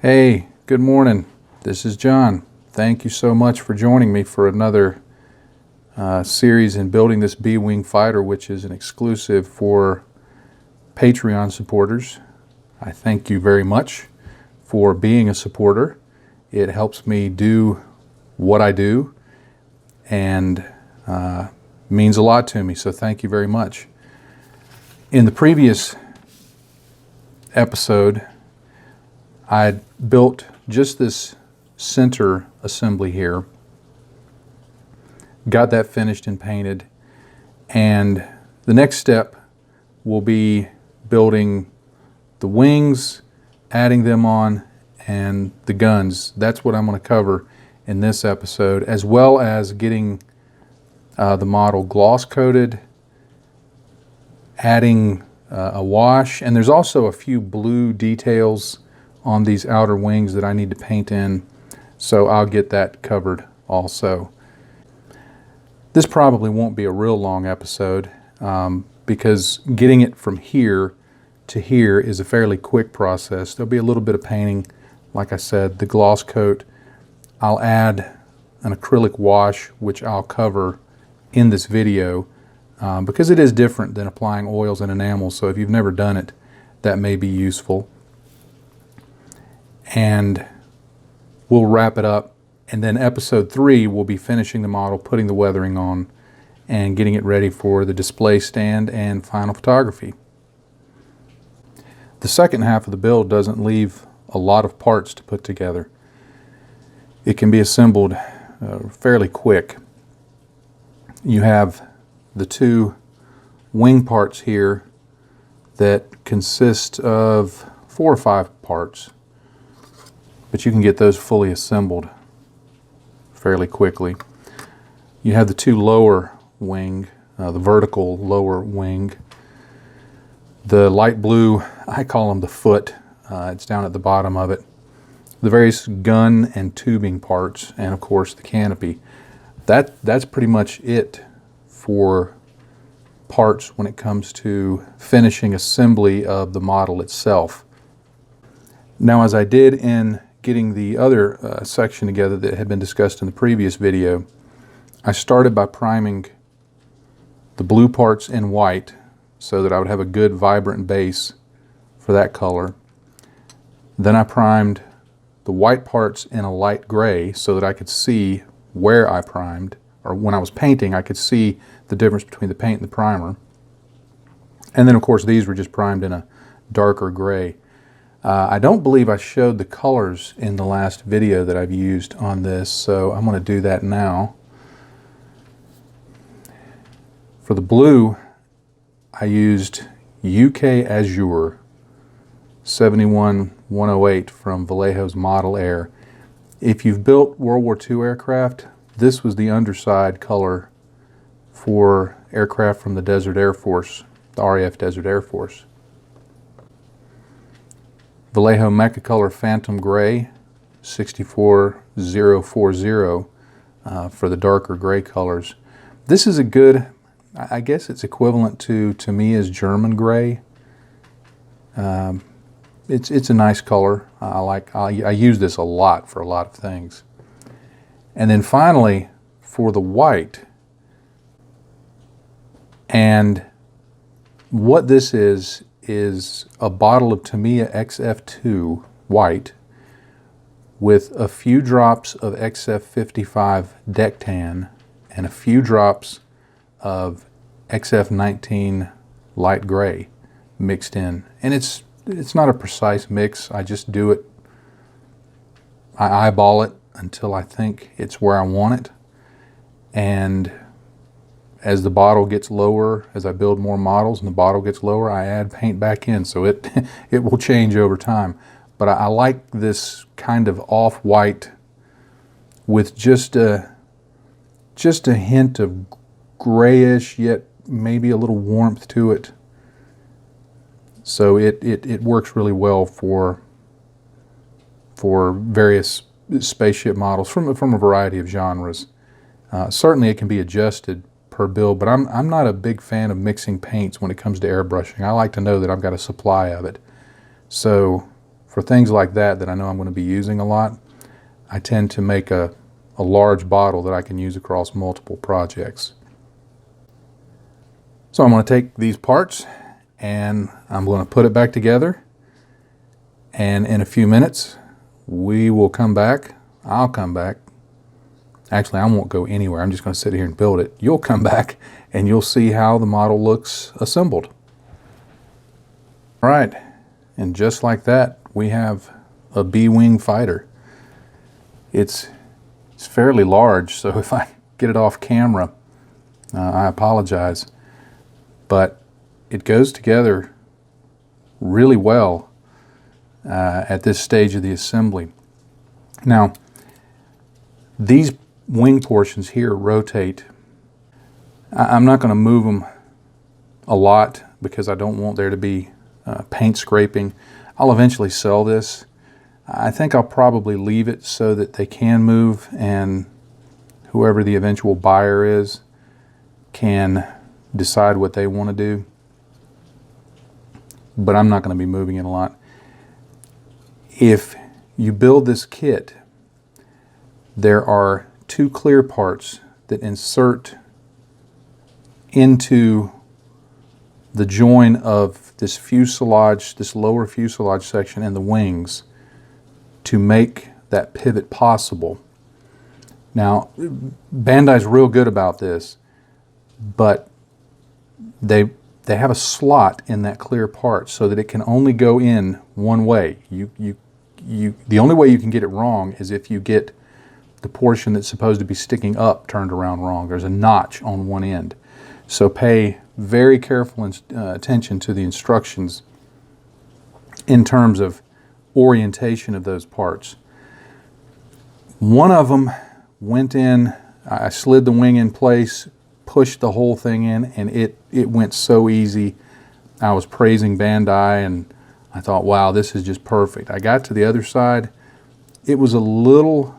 Hey, good morning. This is John. Thank you so much for joining me for another series in building this B-Wing fighter, which is an exclusive for Patreon supporters. I thank you very much for being a supporter. It helps me do what I do and means a lot to me, so thank you very much. In the previous episode, I built just this center assembly here, got that finished and painted, and the next step will be building the wings, adding them on, and the guns. That's what I'm going to cover in this episode, as well as getting the model gloss coated, adding a wash, and there's also a few blue details on these outer wings that I need to paint in, so I'll get that covered also. This probably won't be a real long episode because getting it from here to here is a fairly quick process. There'll be a little bit of painting, like I said, the gloss coat. I'll add an acrylic wash, which I'll cover in this video because it is different than applying oils and enamels, so if you've never done it, that may be useful. And we'll wrap it up, and then episode 3 will be finishing the model, putting the weathering on, and getting it ready for the display stand and final photography. The second half of the build doesn't leave a lot of parts to put together. It can be assembled fairly quick. You have the two wing parts here that consist of 4 or 5 parts. But you can get those fully assembled fairly quickly. You have the two lower wing, the vertical lower wing. The light blue, I call them the foot. It's down at the bottom of it. The various gun and tubing parts, and of course the canopy. That's pretty much it for parts when it comes to finishing assembly of the model itself. Now, as I did in getting the other section together that had been discussed in the previous video, I started by priming the blue parts in white so that I would have a good vibrant base for that color. Then I primed the white parts in a light gray so that I could see where I primed, or when I was painting I could see the difference between the paint and the primer. And then of course these were just primed in a darker gray. I don't believe I showed the colors in the last video that I've used on this, so I'm going to do that now. For the blue, I used UK Azure 71108 from Vallejo's Model Air. If you've built World War II aircraft, this was the underside color for aircraft from the Desert Air Force, the RAF Desert Air Force. Vallejo Mechacolor Phantom Gray 64040 for the darker gray colors. This is a good, I guess it's equivalent to me as German gray. It's a nice color. I use this a lot for a lot of things. And then finally for the white, and what this is a bottle of Tamiya XF2 white with a few drops of XF55 deck tan and a few drops of XF19 light gray mixed in. And it's not a precise mix. I just do it. I eyeball it until I think it's where I want it. And as the bottle gets lower, as I build more models and the bottle gets lower, I add paint back in, so it will change over time. But I like this kind of off-white with just a hint of grayish, yet maybe a little warmth to it. So it works really well for various spaceship models from a variety of genres. Certainly it can be adjusted per build, but I'm not a big fan of mixing paints when it comes to airbrushing. I like to know that I've got a supply of it. So for things like that I know I'm going to be using a lot, I tend to make a large bottle that I can use across multiple projects. So I'm going to take these parts and I'm going to put it back together, and in a few minutes we will come back. I'll come back. Actually, I won't go anywhere. I'm just going to sit here and build it. You'll come back and you'll see how the model looks assembled. All right, and just like that, we have a B-wing fighter. It's fairly large, so if I get it off camera, I apologize. But it goes together really well at this stage of the assembly. Now, these wing portions here rotate. I'm not going to move them a lot because I don't want there to be paint scraping. I'll eventually sell this. I think I'll probably leave it so that they can move, and whoever the eventual buyer is can decide what they want to do. But I'm not going to be moving it a lot. If you build this kit, there are two clear parts that insert into the join of this fuselage, this lower fuselage section, and the wings to make that pivot possible. Now, Bandai's real good about this, but they have a slot in that clear part so that it can only go in one way. The only way you can get it wrong is if you get the portion that's supposed to be sticking up turned around wrong. There's a notch on one end. So pay very careful attention to the instructions in terms of orientation of those parts. One of them went in, I slid the wing in place, pushed the whole thing in, and it went so easy. I was praising Bandai and I thought, wow, this is just perfect. I got to the other side. It was a little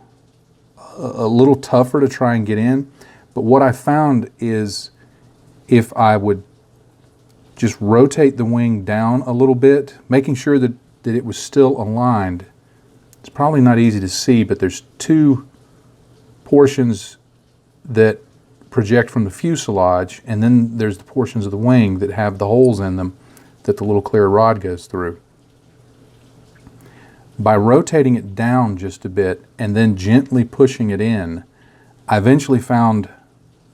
tougher to try and get in, but what I found is if I would just rotate the wing down a little bit, making sure that it was still aligned. It's probably not easy to see, but there's two portions that project from the fuselage, and then there's the portions of the wing that have the holes in them that the little clear rod goes through. By rotating it down just a bit and then gently pushing it in, I eventually found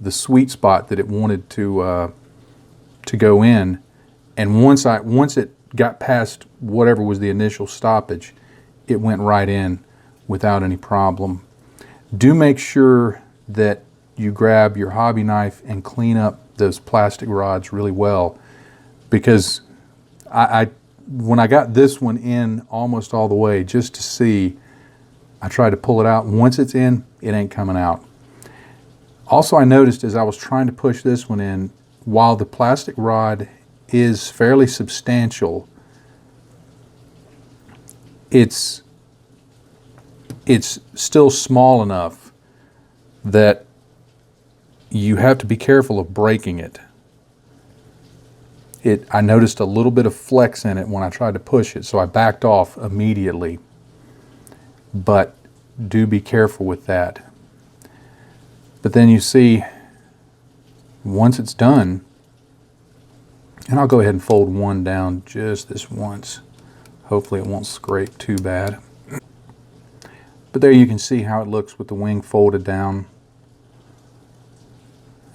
the sweet spot that it wanted to go in, and once it got past whatever was the initial stoppage, it went right in without any problem. Do make sure that you grab your hobby knife and clean up those plastic rods really well, because when I got this one in almost all the way just to see, I tried to pull it out. Once it's in, it ain't coming out. Also, I noticed as I was trying to push this one in, while the plastic rod is fairly substantial, it's still small enough that you have to be careful of breaking it. I noticed a little bit of flex in it when I tried to push it, so I backed off immediately. But do be careful with that. But then you see, once it's done, and I'll go ahead and fold one down just this once. Hopefully it won't scrape too bad. But there you can see how it looks with the wing folded down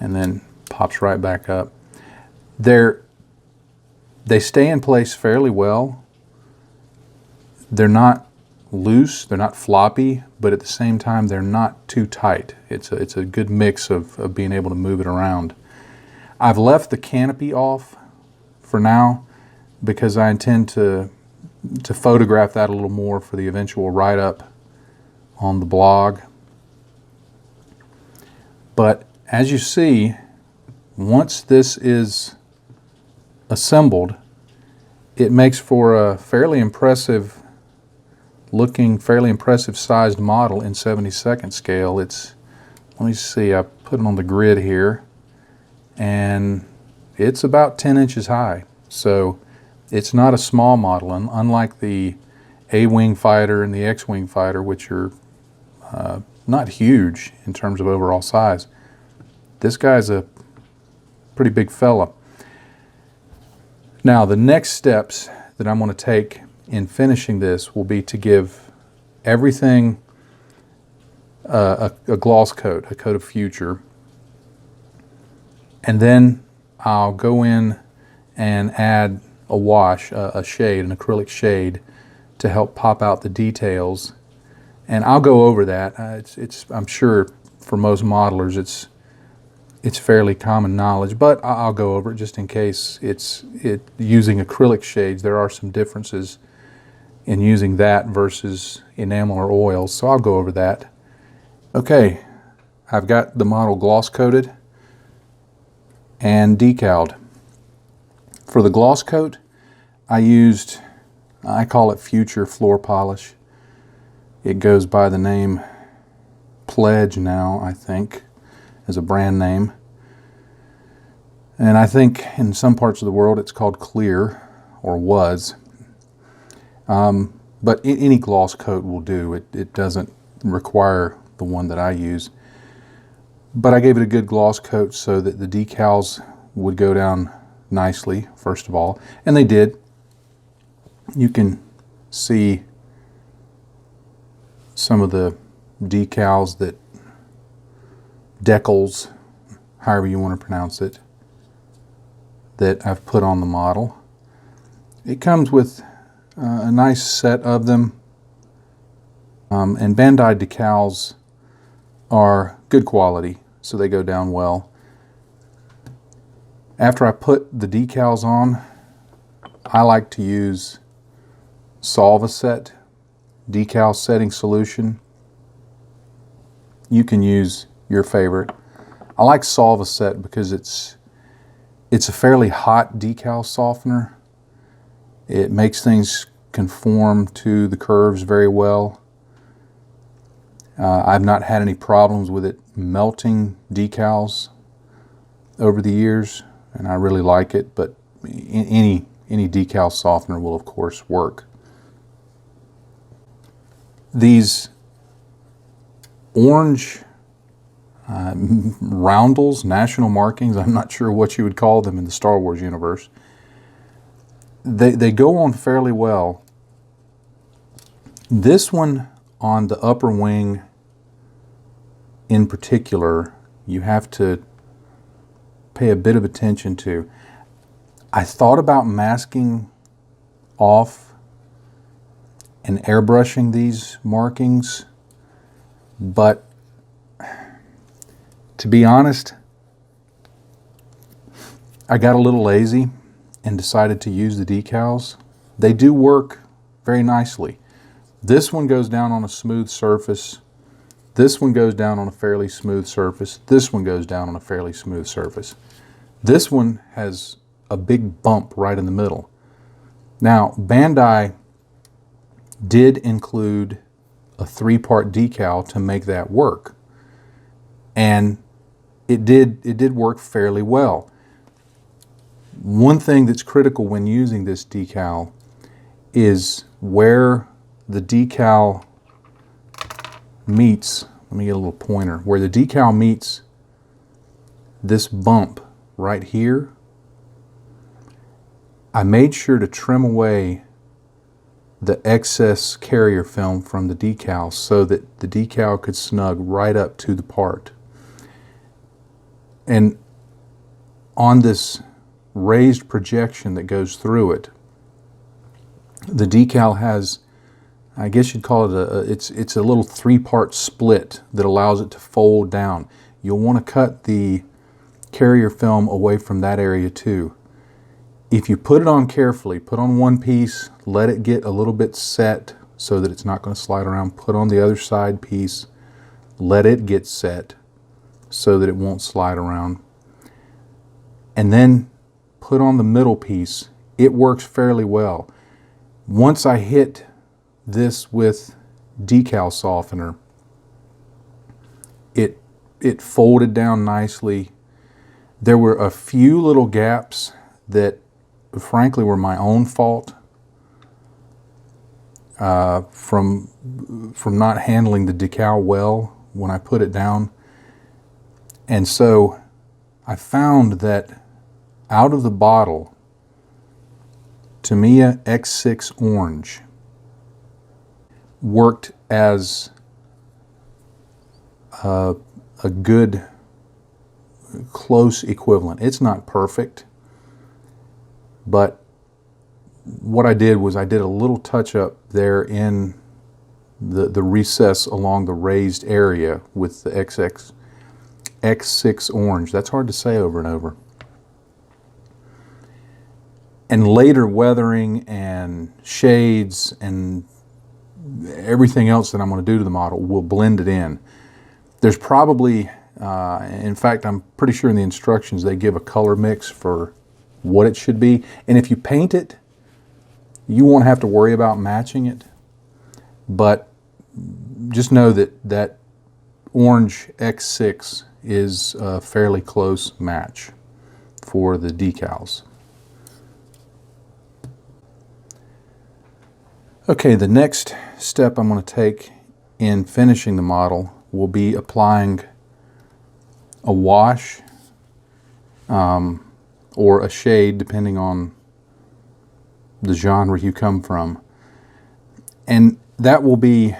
and then pops right back up. They stay in place fairly well. They're not loose, they're not floppy, but at the same time they're not too tight. It's a good mix of being able to move it around. I've left the canopy off for now because I intend to photograph that a little more for the eventual write-up on the blog. But as you see, once this is assembled, it makes for a fairly impressive looking, fairly impressive sized model in 72nd scale. Let me see, I put it on the grid here, and it's about 10 inches high. So it's not a small model, and unlike the A-wing fighter and the X-wing fighter, which are not huge in terms of overall size. This guy's a pretty big fella. Now, the next steps that I'm going to take in finishing this will be to give everything a gloss coat, a coat of Future. And then I'll go in and add a wash, a shade, an acrylic shade, to help pop out the details. And I'll go over that. I'm sure for most modelers it's fairly common knowledge, but I'll go over it just in case. Using acrylic shades, there are some differences in using that versus enamel or oils, so I'll go over that. Okay, I've got the model gloss coated and decaled. For the gloss coat, I call it Future Floor Polish. It goes by the name Pledge now, I think, as a brand name. And I think in some parts of the world it's called Clear, or was. But any gloss coat will do. It doesn't require the one that I use. But I gave it a good gloss coat so that the decals would go down nicely, first of all. And they did. You can see some of the decals, decals, however you want to pronounce it, that I've put on the model. It comes with a nice set of them, and Bandai decals are good quality, so they go down well. After I put the decals on, I like to use Solvaset decal setting solution. You can use your favorite. I like Solvaset because it's a fairly hot decal softener. It makes things conform to the curves very well. I've not had any problems with it melting decals over the years, and I really like it, but any decal softener will of course work. These orange roundels, national markings, I'm not sure what you would call them in the Star Wars universe. They go on fairly well. This one on the upper wing in particular, you have to pay a bit of attention to. I thought about masking off and airbrushing these markings, but to be honest, I got a little lazy and decided to use the decals. They do work very nicely. This one goes down on a smooth surface. This one goes down on a fairly smooth surface. This one goes down on a fairly smooth surface. This one has a big bump right in the middle. Now, Bandai did include a 3-part decal to make that work. And it did work fairly well. One thing that's critical when using this decal is where the decal meets, let me get a little pointer, where the decal meets this bump right here, I made sure to trim away the excess carrier film from the decal so that the decal could snug right up to the part. And on this raised projection that goes through it, the decal has, I guess you'd call it it's a little 3-part split that allows it to fold down. You'll want to cut the carrier film away from that area too. If you put it on carefully, put on one piece, let it get a little bit set so that it's not going to slide around. Put on the other side piece, let it get set so that it won't slide around. And then put on the middle piece. It works fairly well. Once I hit this with decal softener, it folded down nicely. There were a few little gaps that frankly were my own fault. from not handling the decal well when I put it down. And so I found that out of the bottle, Tamiya X6 Orange worked as a good close equivalent. It's not perfect, but what I did was I did a little touch up there in the recess along the raised area with the X6 Orange. That's hard to say over and over. And later weathering and shades and everything else that I'm going to do to the model will blend it in. There's probably, in fact, I'm pretty sure in the instructions they give a color mix for what it should be. And if you paint it, you won't have to worry about matching it. But just know that that orange X6 is a fairly close match for the decals. Okay, the next step I'm going to take in finishing the model will be applying a wash or a shade, depending on the genre you come from. And that will be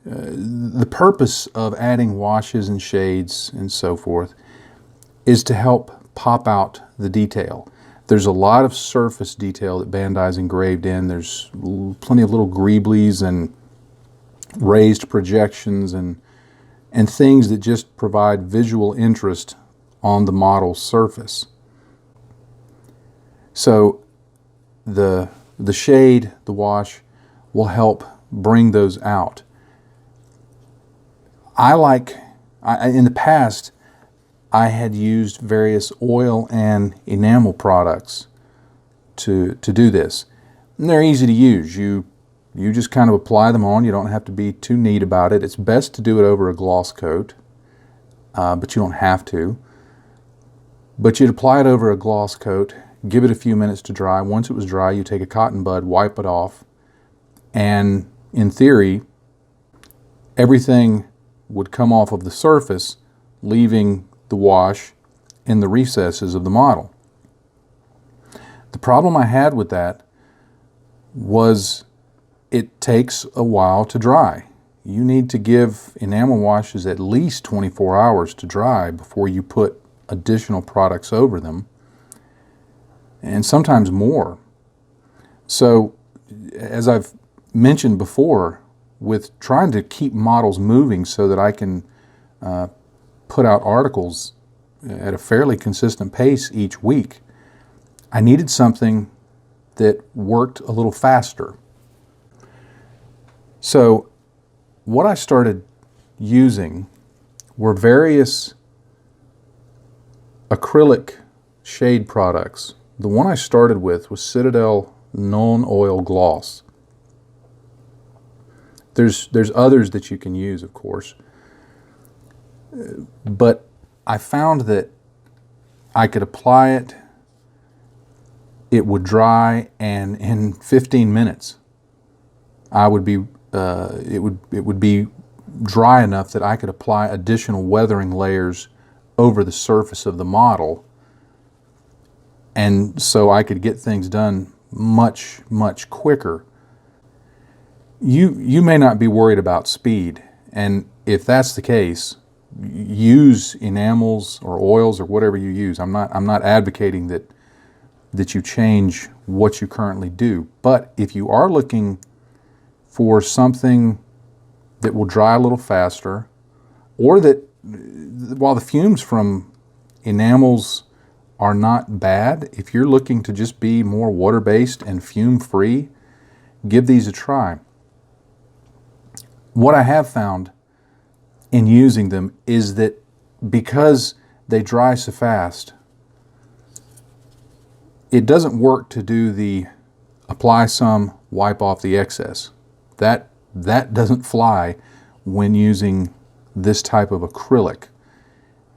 the purpose of adding washes and shades and so forth is to help pop out the detail. There's a lot of surface detail that Bandai's engraved in. There's plenty of little greeblies and raised projections and things that just provide visual interest on the model's surface. So the shade, the wash, will help bring those out. In the past, I had used various oil and enamel products to do this. And they're easy to use. You just kind of apply them on. You don't have to be too neat about it. It's best to do it over a gloss coat, but you don't have to. But you'd apply it over a gloss coat, give it a few minutes to dry. Once it was dry, you take a cotton bud, wipe it off, and in theory, everything would come off of the surface, leaving the wash in the recesses of the model. The problem I had with that was it takes a while to dry. You need to give enamel washes at least 24 hours to dry before you put additional products over them, and sometimes more. So, as I've mentioned before, with trying to keep models moving so that I can put out articles at a fairly consistent pace each week, I needed something that worked a little faster. So what I started using were various acrylic shade products. The one I started with was Citadel Non-Oil Gloss. There's others that you can use, of course. But I found that I could apply it, it would dry, and in 15 minutes I would be it would be dry enough that I could apply additional weathering layers over the surface of the model, and so I could get things done much quicker. You may not be worried about speed, and if that's the case, use enamels or oils or whatever you use. I'm not advocating that you change what you currently do, but if you are looking for something that will dry a little faster, or that while the fumes from enamels are not bad, if you're looking to just be more water-based and fume-free, give these a try. What I have found in using them is that because they dry so fast, it doesn't work to do the apply some, wipe off the excess. That doesn't fly when using this type of acrylic.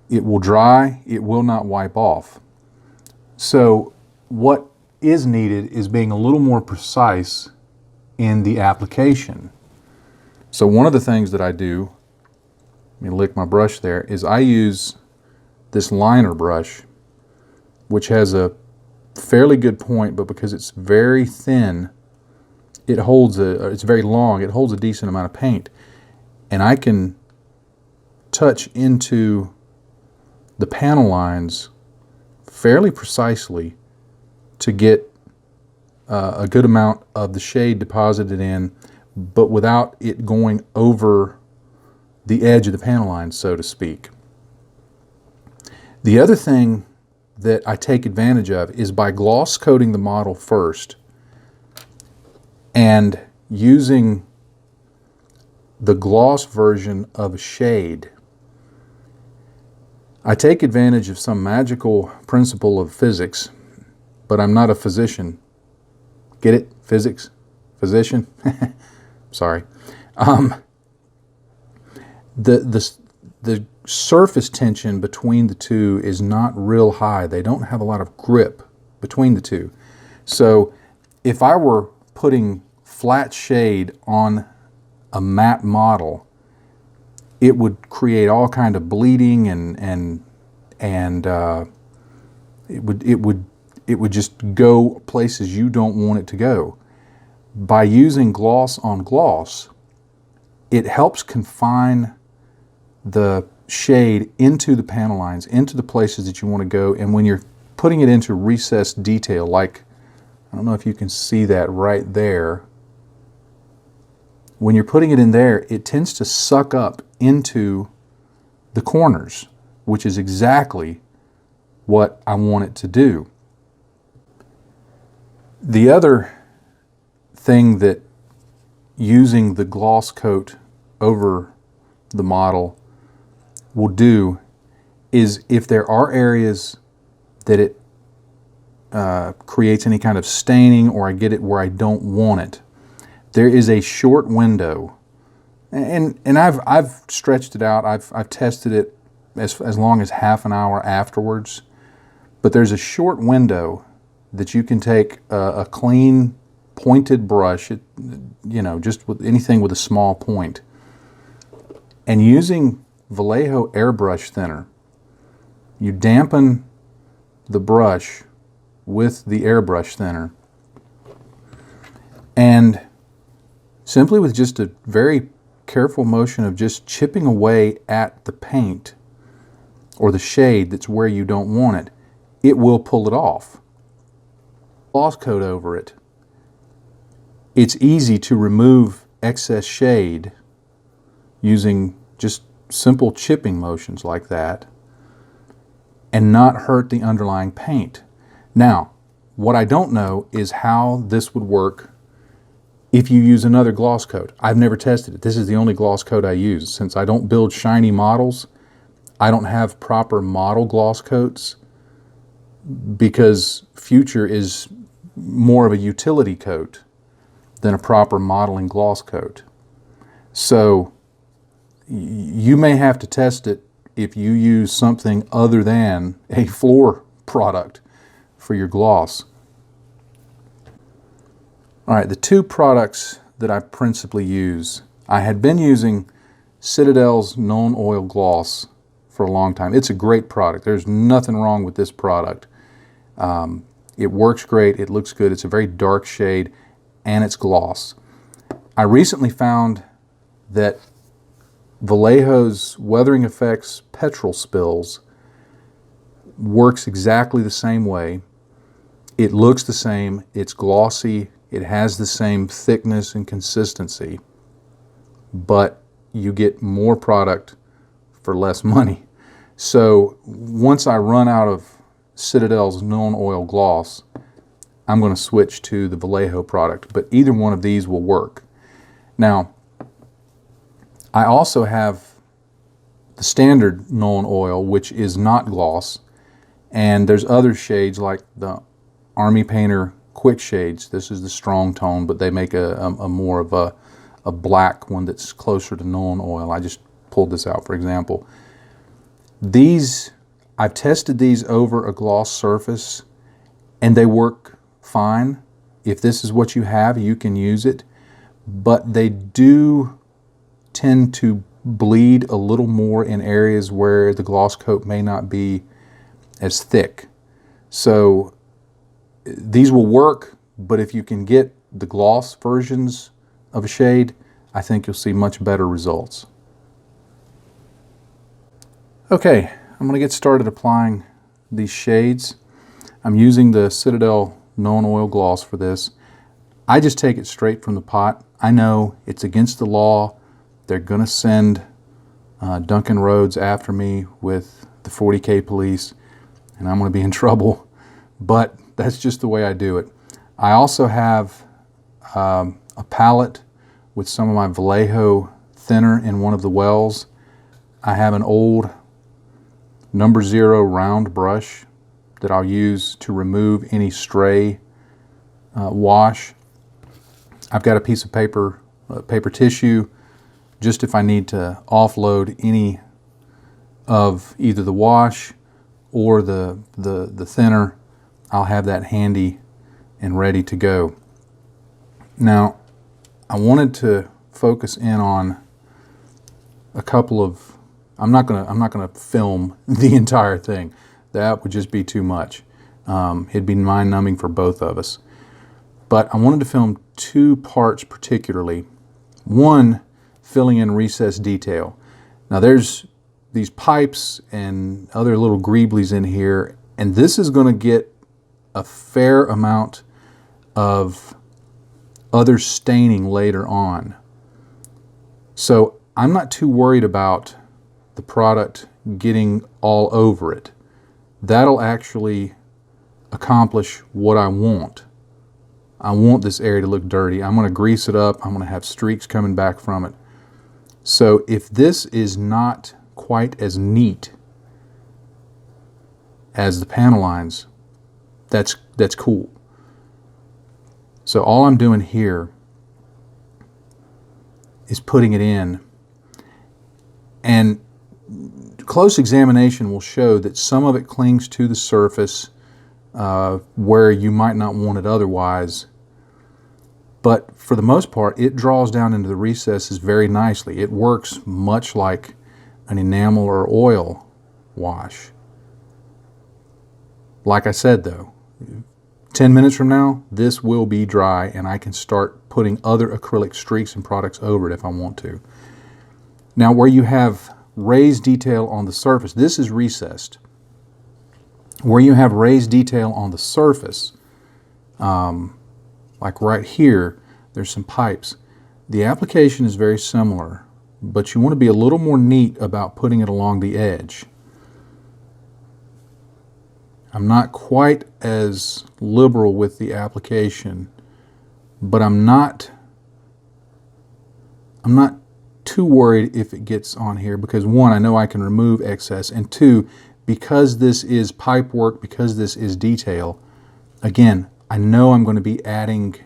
It will dry, it will not wipe off. So what is needed is being a little more precise in the application. So one of the things that I do, let me lick my brush there, is I use this liner brush, which has a fairly good point, but because it's very thin, it holds it's very long, it holds a decent amount of paint. And I can touch into the panel lines fairly precisely to get a good amount of the shade deposited in, but without it going over the edge of the panel line, so to speak. The other thing that I take advantage of is by gloss coating the model first and using the gloss version of a shade. I take advantage of some magical principle of physics, but I'm not a physician. Get it? Physics? Physician? Sorry. The surface tension between the two is not real high. They don't have a lot of grip between the two. So if I were putting flat shade on a matte model, it would create all kind of bleeding and it would just go places you don't want it to go. By using gloss on gloss, it helps confine the shade into the panel lines, into the places that you want to go. And when you're putting it into recessed detail, like, I don't know if you can see that right there, when you're putting it in there, it tends to suck up into the corners, which is exactly what I want it to do. The other thing that using the gloss coat over the model will do is, if there are areas that it creates any kind of staining, or I get it where I don't want it, there is a short window, and I've stretched it out. I've tested it as long as half an hour afterwards. But there's a short window that you can take a clean pointed brush, just with anything with a small point, and using Vallejo airbrush thinner, you dampen the brush with the airbrush thinner, and simply with just a very careful motion of just chipping away at the paint or the shade that's where you don't want it, it will pull it off. Gloss coat over it, it's easy to remove excess shade using just simple chipping motions like that and not hurt the underlying paint. Now, what I don't know is how this would work if you use another gloss coat. I've never tested it. This is the only gloss coat I use. Since I don't build shiny models, I don't have proper model gloss coats, because Future is more of a utility coat than a proper modeling gloss coat. So you may have to test it if you use something other than a floor product for your gloss. All right, the two products that I principally use, I had been using Citadel's Known Oil Gloss for a long time. It's a great product. There's nothing wrong with this product. It works great, it looks good, it's a very dark shade, and it's gloss. I recently found that Vallejo's Weathering Effects Petrol Spills works exactly the same way. It looks the same, it's glossy, it has the same thickness and consistency, but you get more product for less money. So once I run out of Citadel's Known Oil Gloss, I'm going to switch to the Vallejo product, but either one of these will work. Now, I also have the standard Known Oil, which is not gloss, and there's other shades like the Army Painter Quick Shades. This is the strong tone, but they make a more of a black one that's closer to Known Oil. I just pulled this out for example. I've tested these over a gloss surface and they work fine. If this is what you have, you can use it. but they do tend to bleed a little more in areas where the gloss coat may not be as thick. So these will work, but if you can get the gloss versions of a shade, I think you'll see much better results. Okay, I'm going to get started applying these shades. I'm using the Citadel No-on-Oil Gloss for this. I just take it straight from the pot. I know it's against the law. They're going to send Duncan Rhodes after me with the 40K police, and I'm going to be in trouble, but that's just the way I do it. I also have a palette with some of my Vallejo thinner in one of the wells. I have an old No. 0 round brush that I'll use to remove any stray wash. I've got a piece of paper tissue, just if I need to offload any of either the wash or the thinner, I'll have that handy and ready to go. Now, I wanted to focus in on a couple of, I'm not gonna film the entire thing. That would just be too much. It'd be mind-numbing for both of us. But I wanted to film two parts particularly. One, filling in recessed detail. Now there's these pipes and other little greeblies in here, and this is going to get a fair amount of other staining later on. So I'm not too worried about the product getting all over it. That'll actually accomplish what I want. I want this area to look dirty. I'm going to grease it up. I'm going to have streaks coming back from it. So if this is not quite as neat as the panel lines, that's cool. So all I'm doing here is putting it in, and close examination will show that some of it clings to the surface where you might not want it otherwise. But for the most part, it draws down into the recesses very nicely. It works much like an enamel or oil wash. Like I said though, 10 minutes from now, this will be dry and I can start putting other acrylic streaks and products over it if I want to. Now where you have raised detail on the surface, this is recessed. Where you have raised detail on the surface, like right here, there's some pipes. The application is very similar, but you want to be a little more neat about putting it along the edge. I'm not quite as liberal with the application, but I'm not too worried if it gets on here, because one, I know I can remove excess, and two, because this is pipe work, because this is detail, again, I know I'm going to be adding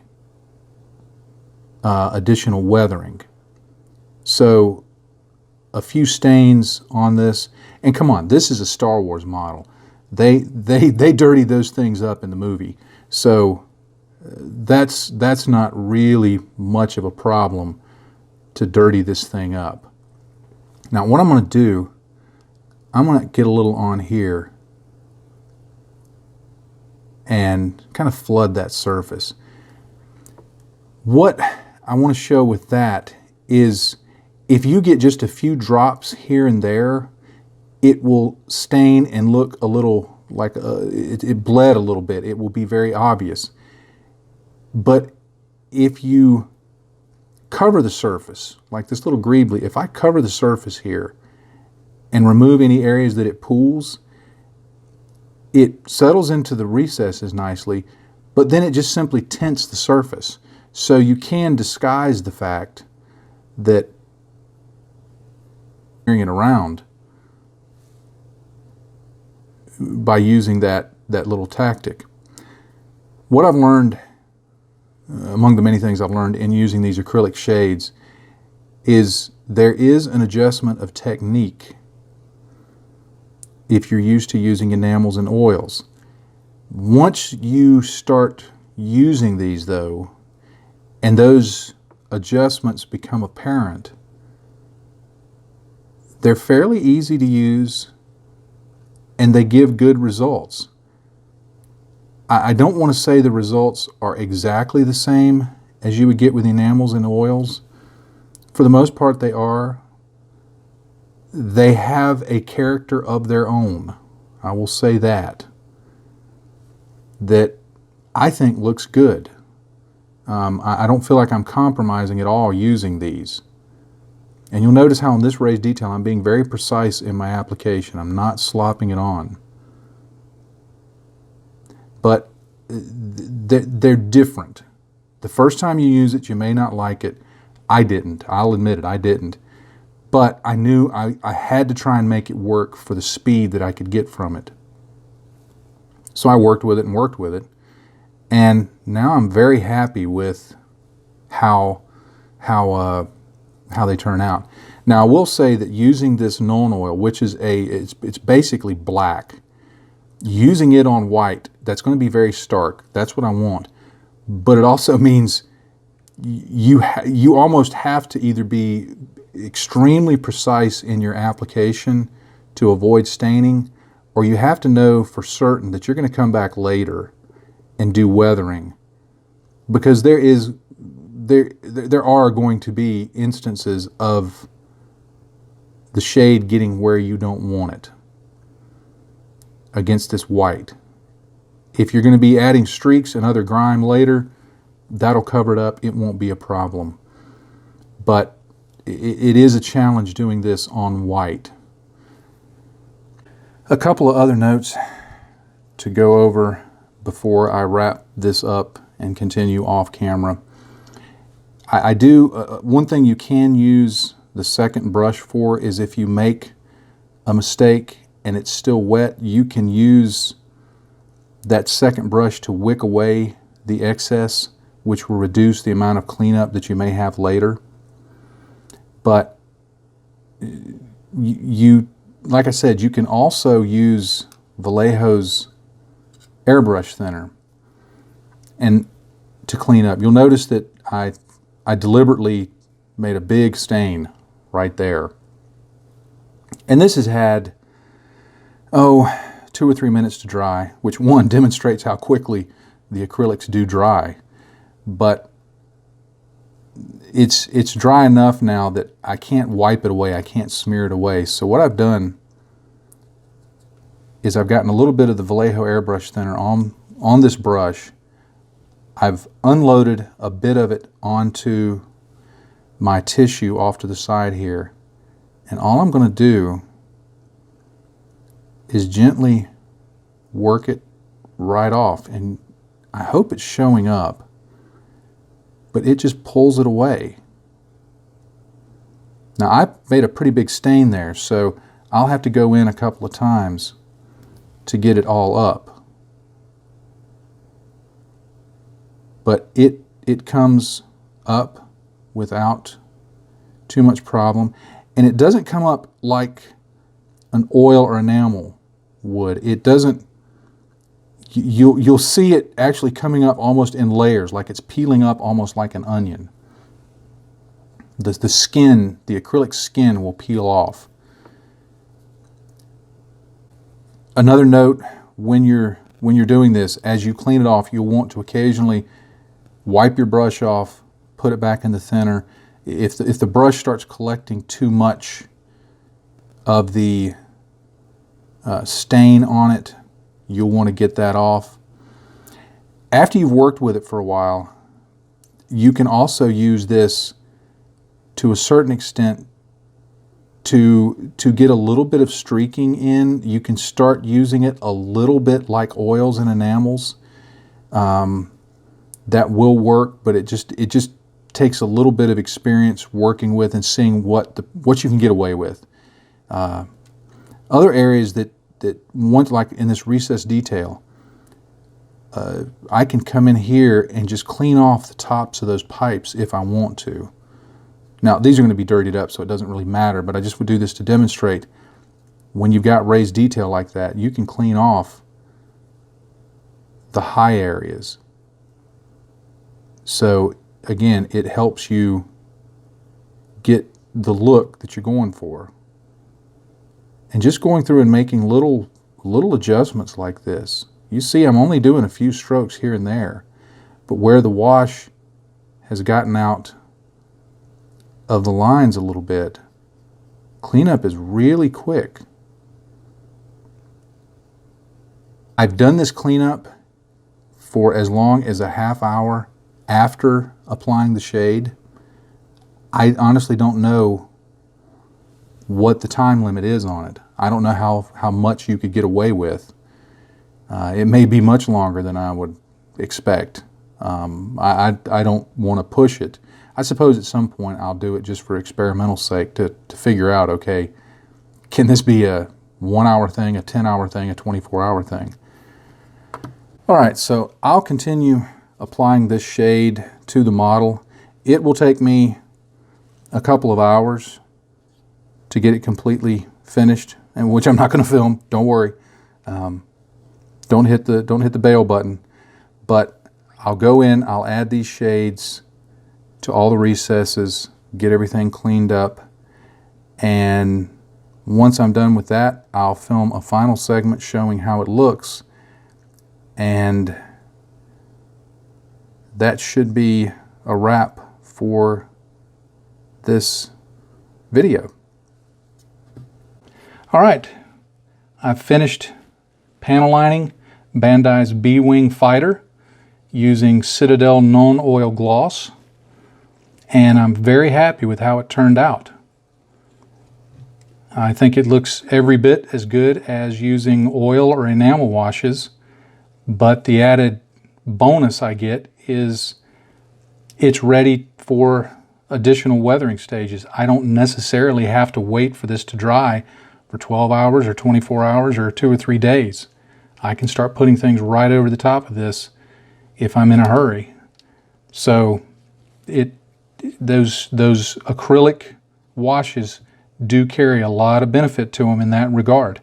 additional weathering. So a few stains on this, and come on, this is a Star Wars model. They dirty those things up in the movie. So that's not really much of a problem to dirty this thing up. Now what I'm going to do, I'm going to get a little on here and kind of flood that surface. What I want to show with that is if you get just a few drops here and there, it will stain and look a little like it bled a little bit. It will be very obvious. But if you cover the surface, like this little greebly, if I cover the surface here and remove any areas that it pools, it settles into the recesses nicely, but then it just simply tints the surface. So you can disguise the fact that carrying it around by using that little tactic. What I've learned, among the many things I've learned in using these acrylic shades, is there is an adjustment of technique if you're used to using enamels and oils. Once you start using these though, and those adjustments become apparent, they're fairly easy to use and they give good results. I don't want to say the results are exactly the same as you would get with enamels and oils. For the most part, they are. They have a character of their own. I will say that I think looks good. I don't feel like I'm compromising at all using these. And you'll notice how in this raised detail I'm being very precise in my application. I'm not slopping it on. But they're different. The first time you use it, you may not like it. I didn't. I'll admit it, I didn't. But I knew I had to try and make it work for the speed that I could get from it. So I worked with it and worked with it. And now I'm very happy with how they turn out. Now I will say that using this Nuln oil, which is it's basically black, using it on white, that's going to be very stark. That's what I want. But it also means you almost have to either be extremely precise in your application to avoid staining, or you have to know for certain that you're going to come back later and do weathering, because there are going to be instances of the shade getting where you don't want it against this white. If you're going to be adding streaks and other grime later, that'll cover it up. It won't be a problem. But it is a challenge doing this on white. A couple of other notes to go over before I wrap this up and continue off camera. I do, one thing you can use the second brush for is if you make a mistake and it's still wet, you can use that second brush to wick away the excess, which will reduce the amount of cleanup that you may have later. But like I said, you can also use Vallejo's airbrush thinner and to clean up. You'll notice that I deliberately made a big stain right there. And this has had, 2 or 3 minutes to dry, which one demonstrates how quickly the acrylics do dry. But it's dry enough now that I can't wipe it away, I can't smear it away. So what I've done is I've gotten a little bit of the Vallejo airbrush thinner on this brush. I've unloaded a bit of it onto my tissue off to the side here. And all I'm going to do is gently work it right off. And I hope it's showing up, but it just pulls it away. Now I made a pretty big stain there, so I'll have to go in a couple of times to get it all up. But it comes up without too much problem, and it doesn't come up like an oil or enamel would. It doesn't. You'll see it actually coming up almost in layers, like it's peeling up almost like an onion. The skin, the acrylic skin, will peel off. Another note, when you're doing this, as you clean it off, you'll want to occasionally wipe your brush off, put it back in the thinner. If the brush starts collecting too much of the stain on it, you'll want to get that off. After you've worked with it for a while, you can also use this to a certain extent to get a little bit of streaking in. You can start using it a little bit like oils and enamels. That will work, but it just takes a little bit of experience working with and seeing what you can get away with. Other areas that like in this recessed detail, I can come in here and just clean off the tops of those pipes if I want to. Now these are going to be dirtied up, so it doesn't really matter, but I just would do this to demonstrate when you've got raised detail like that, you can clean off the high areas. So again, it helps you get the look that you're going for. And just going through and making little adjustments like this. You see I'm only doing a few strokes here and there, but where the wash has gotten out of the lines a little bit, cleanup is really quick. I've done this cleanup for as long as a half hour after applying the shade. I honestly don't know what the time limit is on it. I don't know how much you could get away with. It may be much longer than I would expect. I don't want to push it. I suppose at some point I'll do it just for experimental sake to figure out, okay, can this be a 1 hour thing, a 10-hour thing, a 24-hour thing? All right, so I'll continue applying this shade to the model. It will take me a couple of hours to get it completely finished, and which I'm not going to film. Don't worry. Don't hit the bail button. But I'll go in. I'll add these shades to all the recesses, get everything cleaned up, and once I'm done with that, I'll film a final segment showing how it looks, and that should be a wrap for this video. All right, I've finished panel lining Bandai's B-Wing Fighter using Citadel Non-Oil Gloss, and I'm very happy with how it turned out. I think it looks every bit as good as using oil or enamel washes, but the added bonus I get is it's ready for additional weathering stages. I don't necessarily have to wait for this to dry for 12 hours or 24 hours or 2 or 3 days. I can start putting things right over the top of this if I'm in a hurry. So those acrylic washes do carry a lot of benefit to them in that regard.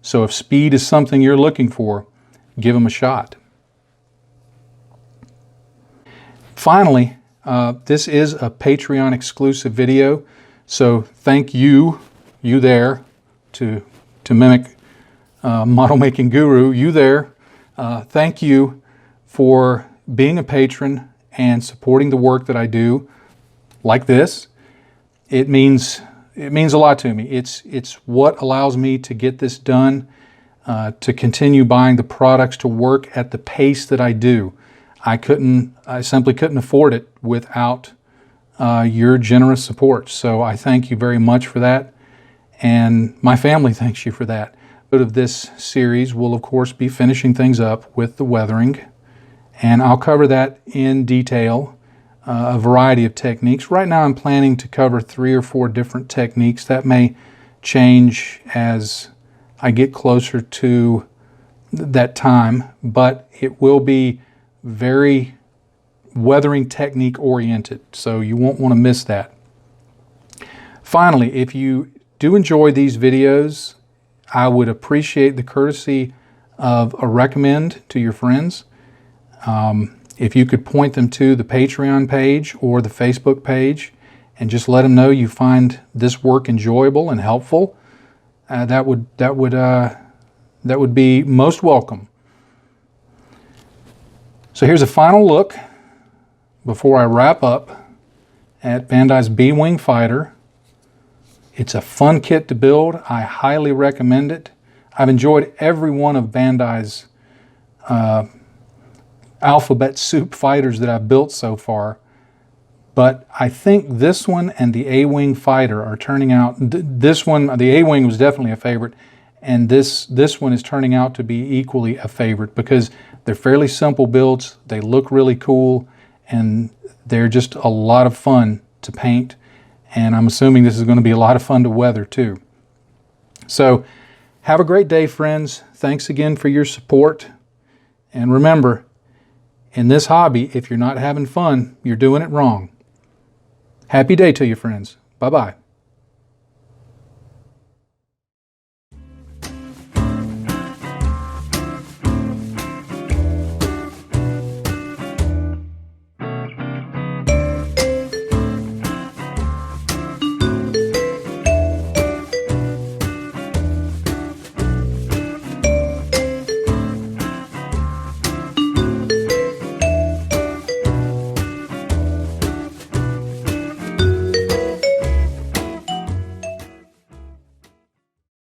So if speed is something you're looking for, give them a shot. Finally, this is a Patreon exclusive video, so thank you there, to mimic Model Making Guru, you there, thank you for being a patron and supporting the work that I do like this. It means a lot to me. It's what allows me to get this done, to continue buying the products, to work at the pace that I do. I simply couldn't afford it without your generous support. So I thank you very much for that, and my family thanks you for that. But of this series, we'll of course be finishing things up with the weathering, and I'll cover that in detail, a variety of techniques. Right now I'm planning to cover 3 or 4 different techniques. That may change as I get closer to that time, but it will be very weathering technique oriented, so you won't want to miss that. Finally, if you do enjoy these videos, I would appreciate the courtesy of a recommend to your friends. If you could point them to the Patreon page or the Facebook page and just let them know you find this work enjoyable and helpful, that would be most welcome. So here's a final look before I wrap up at Bandai's B-Wing Fighter. It's a fun kit to build. I highly recommend it. I've enjoyed every one of Bandai's alphabet soup fighters that I've built so far, but I think this one and the A-Wing Fighter are turning out, this one, the A-Wing was definitely a favorite, and this one is turning out to be equally a favorite because they're fairly simple builds, they look really cool, and they're just a lot of fun to paint, and I'm assuming this is going to be a lot of fun to weather too. So have a great day, friends. Thanks again for your support, and remember, in this hobby, if you're not having fun, you're doing it wrong. Happy day to you, friends. Bye-bye.